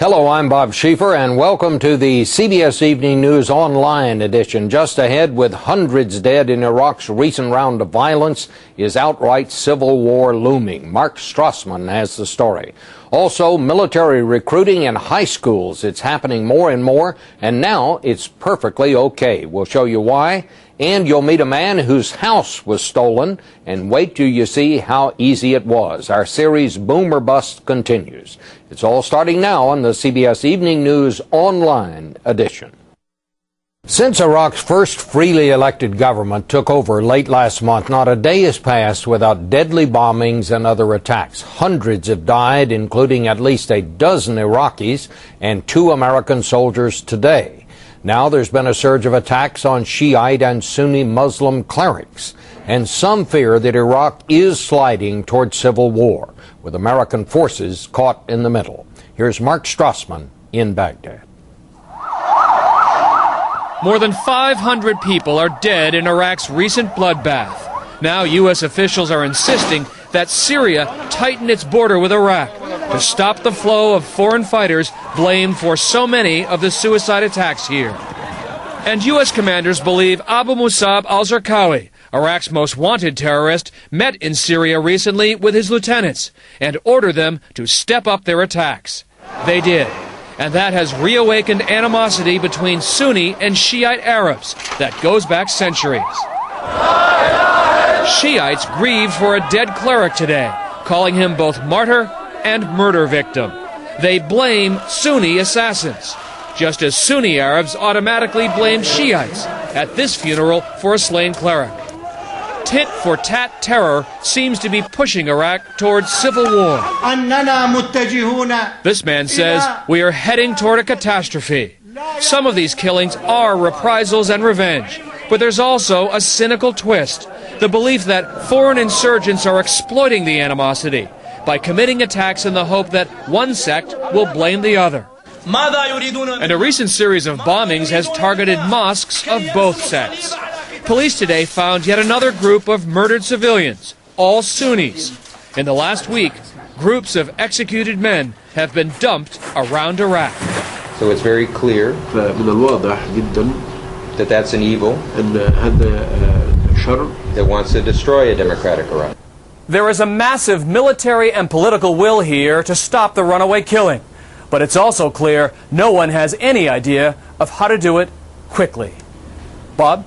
Hello, I'm Bob Schieffer, and welcome to the CBS Evening News Online edition. Just ahead, with hundreds dead in Iraq's recent round of violence, is outright civil war looming. Mark Strassman has the story. Also, military recruiting in high schools. It's happening more and more, and now it's perfectly okay. We'll show you why. And you'll meet a man whose house was stolen, and wait till you see how easy it was. Our series Boom or Bust continues. It's all starting now on the CBS Evening News Online edition. Since Iraq's first freely elected government took over late last month, not a day has passed without deadly bombings and other attacks. Hundreds have died, including at least a dozen Iraqis and 2 American soldiers today. Now there's been a surge of attacks on Shiite and Sunni Muslim clerics, and some fear that Iraq is sliding toward civil war, with American forces caught in the middle. Here's Mark Strassman in Baghdad. More than 500 people are dead in Iraq's recent bloodbath. Now U.S. officials are insisting that Syria tighten its border with Iraq to stop the flow of foreign fighters blamed for so many of the suicide attacks here. And U.S. commanders believe Abu Musab al-Zarqawi, Iraq's most wanted terrorist, met in Syria recently with his lieutenants and ordered them to step up their attacks. They did. And that has reawakened animosity between Sunni and Shiite Arabs that goes back centuries. Shiites grieved for a dead cleric today, calling him both martyr and murder victim. They blame Sunni assassins, just as Sunni Arabs automatically blamed Shiites at this funeral for a slain cleric. Tit-for-tat terror seems to be pushing Iraq towards civil war. This man says we are heading toward a catastrophe. Some of these killings are reprisals and revenge, but there's also a cynical twist, the belief that foreign insurgents are exploiting the animosity by committing attacks in the hope that one sect will blame the other. And a recent series of bombings has targeted mosques of both sects. Police today found yet another group of murdered civilians, all Sunnis. In the last week, groups of executed men have been dumped around Iraq. So it's very clear that that's an evil that wants to destroy a democratic Iraq. There is a massive military and political will here to stop the runaway killing. But it's also clear no one has any idea of how to do it quickly. Bob?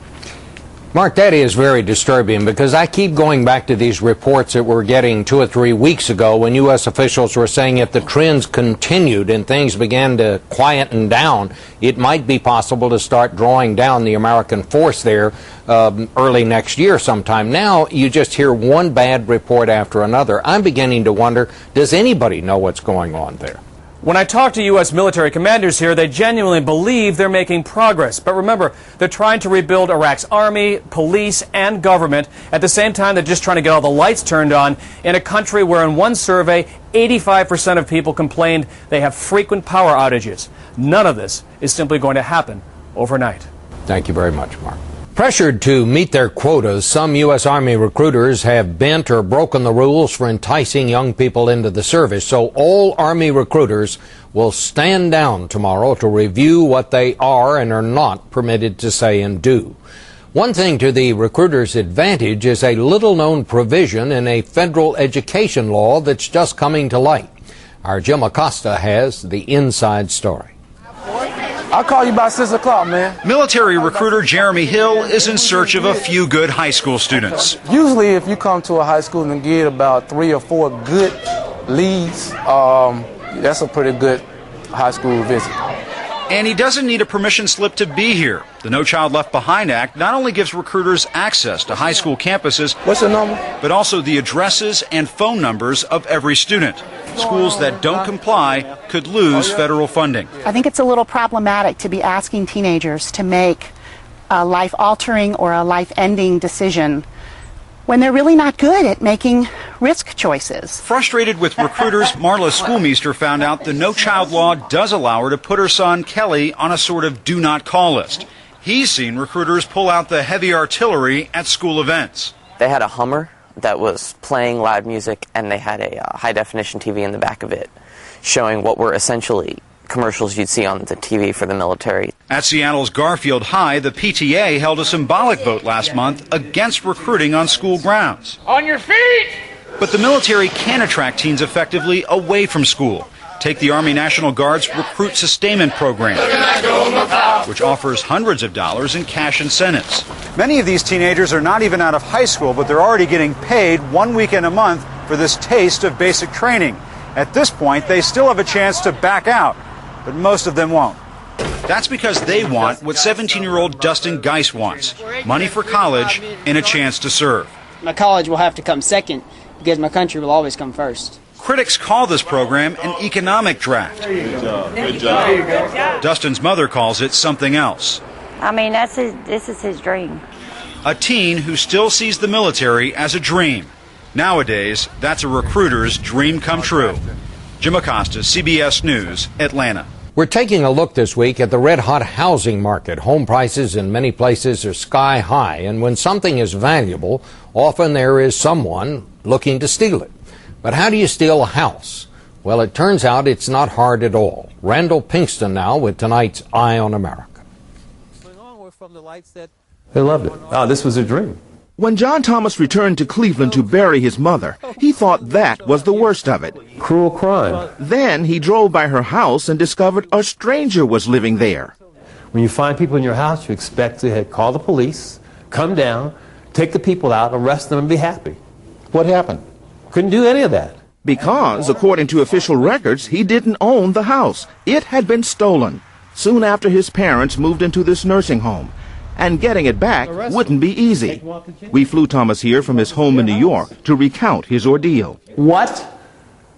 Mark, that is very disturbing, because I keep going back to these reports that we're getting 2 or 3 weeks ago when U.S. officials were saying if the trends continued and things began to quieten down, it might be possible to start drawing down the American force there early next year sometime. Now you just hear one bad report after another. I'm beginning to wonder, does anybody know what's going on there? When I talk to U.S. military commanders here, they genuinely believe they're making progress. But remember, they're trying to rebuild Iraq's army, police, and government. At the same time, they're just trying to get all the lights turned on in a country where, in one survey, 85% of people complained they have frequent power outages. None of this is simply going to happen overnight. Thank you very much, Mark. Pressured to meet their quotas, some U.S. Army recruiters have bent or broken the rules for enticing young people into the service. So all Army recruiters will stand down tomorrow to review what they are and are not permitted to say and do. One thing to the recruiters' advantage is a little-known provision in a federal education law that's just coming to light. Our Jim Acosta has the inside story. I'll call you by 6 o'clock, man. Military recruiter Jeremy Hill is in search of a few good high school students. Usually if you come to a high school and get about 3 or 4 good leads, that's a pretty good high school visit. And he doesn't need a permission slip to be here. The No Child Left Behind Act not only gives recruiters access to high school campuses, what's your number? But also the addresses and phone numbers of every student. Schools that don't comply could lose federal funding. I think it's a little problematic to be asking teenagers to make a life-altering or a life-ending decision when they're really not good at making risk choices. Frustrated with recruiters, Marla Schoolmeister found out the No Child law does allow her to put her son, Kelly, on a sort of do not call list. He's seen recruiters pull out the heavy artillery at school events. They had a Hummer that was playing loud music, and they had a high-definition TV in the back of it showing what were essentially commercials you'd see on the TV for the military. At Seattle's Garfield High, the PTA held a symbolic vote last month against recruiting on school grounds. On your feet! But the military can attract teens effectively away from school. Take the Army National Guard's Recruit Sustainment Program, which offers hundreds of dollars in cash incentives. Many of these teenagers are not even out of high school, but they're already getting paid 1 weekend a month for this taste of basic training. At this point, they still have a chance to back out, but most of them won't. That's because they want what 17-year-old Dustin Geis wants: money for college and a chance to serve. My college will have to come second because my country will always come first. Critics call this program an economic draft. Good job. Good job. Dustin's mother calls it something else. I mean, this is his dream. A teen who still sees the military as a dream. Nowadays, that's a recruiter's dream come true. Jim Acosta, CBS News, Atlanta. We're taking a look this week at the red-hot housing market. Home prices in many places are sky high, and when something is valuable, often there is someone looking to steal it. But how do you steal a house? Well, it turns out it's not hard at all. Randall Pinkston now with tonight's Eye on America. They loved it. Oh, this was a dream. When John Thomas returned to Cleveland to bury his mother, he thought that was the worst of it. Cruel crime. Then he drove by her house and discovered a stranger was living there. When you find people in your house, you expect to call the police, come down, take the people out, arrest them, and be happy. What happened? Couldn't do any of that. Because, according to official records, he didn't own the house. It had been stolen soon after his parents moved into this nursing home. And getting it back wouldn't be easy. We flew Thomas here from his home in New York to recount his ordeal. What?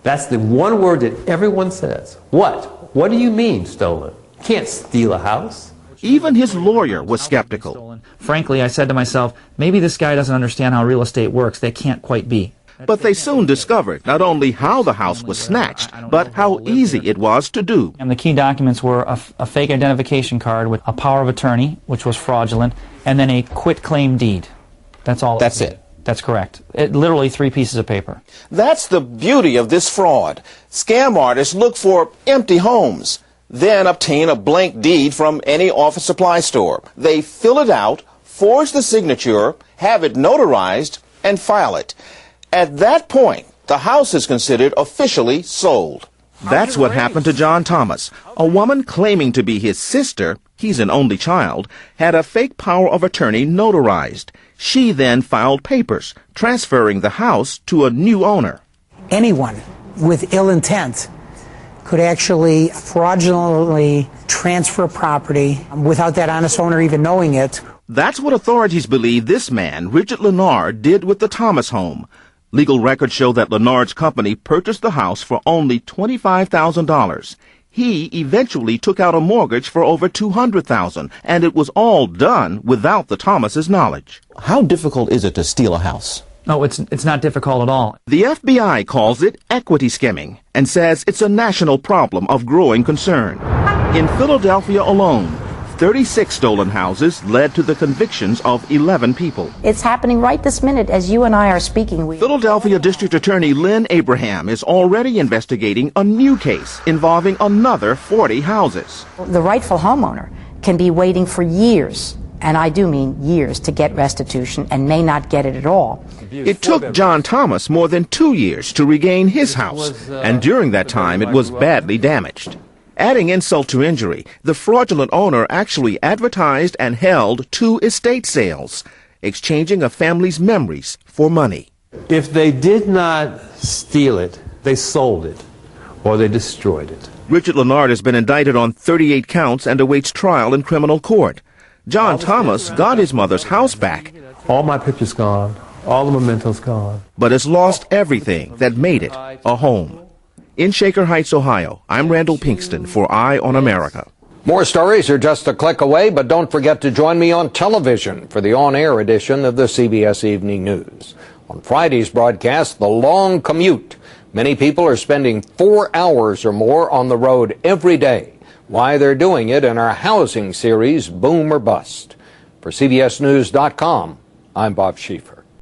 That's the one word that everyone says. What? What do you mean, stolen? You can't steal a house. Even his lawyer was skeptical. Frankly, I said to myself, maybe this guy doesn't understand how real estate works. They can't quite be. But they soon discovered not only how the house was snatched, but how easy it was to do. And the key documents were a fake identification card with a power of attorney, which was fraudulent, and then a quitclaim deed. That's all. That's it. That's correct. Literally 3 pieces of paper. That's the beauty of this fraud. Scam artists look for empty homes, then obtain a blank deed from any office supply store. They fill it out, forge the signature, have it notarized, and file it. At that point, the house is considered officially sold. That's what happened to John Thomas. A woman claiming to be his sister, he's an only child, had a fake power of attorney notarized. She then filed papers, transferring the house to a new owner. Anyone with ill intent could actually fraudulently transfer property without that honest owner even knowing it. That's what authorities believe this man, Richard Lennard, did with the Thomas home. Legal records show that Lennard's company purchased the house for only $25,000. He eventually took out a mortgage for over $200,000, and it was all done without the Thomases' knowledge. How difficult is it to steal a house? No, it's not difficult at all. The FBI calls it equity skimming and says it's a national problem of growing concern. In Philadelphia alone, 36 stolen houses led to the convictions of 11 people. It's happening right this minute as you and I are speaking. Philadelphia District Attorney Lynn Abraham is already investigating a new case involving another 40 houses. The rightful homeowner can be waiting for years, and I do mean years, to get restitution and may not get it at all. It took John Thomas more than 2 years to regain his house, and during that time it was badly damaged. Adding insult to injury, the fraudulent owner actually advertised and held 2 estate sales, exchanging a family's memories for money. If they did not steal it, they sold it, or they destroyed it. Richard Lennard has been indicted on 38 counts and awaits trial in criminal court. John Thomas got his mother's house back. All my pictures gone, all the mementos gone. But has lost everything that made it a home. In Shaker Heights, Ohio, I'm Randall Pinkston for Eye on America. More stories are just a click away, but don't forget to join me on television for the on-air edition of the CBS Evening News. On Friday's broadcast, The Long Commute. Many people are spending 4 hours or more on the road every day. Why they're doing it in our housing series, Boom or Bust. For CBSNews.com, I'm Bob Schieffer.